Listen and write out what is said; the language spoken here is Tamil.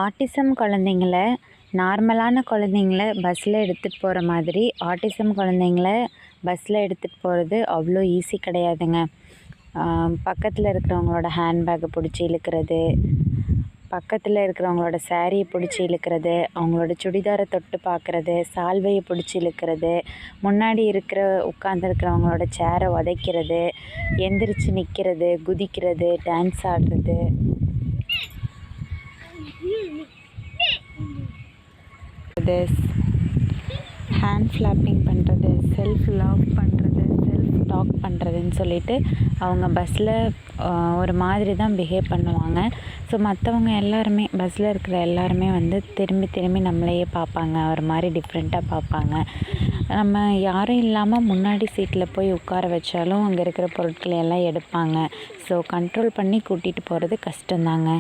ஆட்டிசம் குழந்தைங்கள நார்மலான குழந்தைங்கள பஸ்ஸில் எடுத்துகிட்டு போகிற மாதிரி ஆட்டிசம் குழந்தைங்கள பஸ்ஸில் எடுத்துகிட்டு போகிறது அவ்வளோ ஈஸி கிடையாதுங்க. பக்கத்தில் இருக்கிறவங்களோட ஹேண்ட்பேக்கை பிடிச்சி இழுக்கிறது, பக்கத்தில் இருக்கிறவங்களோட சாரியை பிடிச்சி இழுக்கிறது, அவங்களோட சுடிதாரை தொட்டு பார்க்குறது, சால்வையை பிடிச்சி இழுக்கிறது, முன்னாடி உட்காந்துருக்கிறவங்களோட சேரை உதைக்கிறது, எந்திரிச்சு நிற்கிறது, குதிக்கிறது, டான்ஸ் ஆடுறது, ஹேண்ட் ஃப்ளாப்பிங் பண்ணுறது, செல்ஃப் லாக் பண்ணுறது, செல்ஃப் டாக் பண்ணுறதுன்னு சொல்லிட்டு அவங்க பஸ்ஸில் ஒரு மாதிரி தான் பிஹேவ் பண்ணுவாங்க. ஸோ மற்றவங்க எல்லாருமே பஸ்ஸில் இருக்கிற எல்லாருமே வந்து திரும்பி திரும்பி நம்மளையே பார்ப்பாங்க, ஒரு மாதிரி டிஃப்ரெண்ட்டாக பார்ப்பாங்க. நம்ம யாரும் இல்லாமல் முன்னாடி சீட்டில் போய் உட்கார வச்சாலும் அங்கே இருக்கிற பொருட்களை எல்லாம் எடுப்பாங்க. ஸோ கண்ட்ரோல் பண்ணி கூட்டிகிட்டு போகிறது கஷ்டந்தாங்க.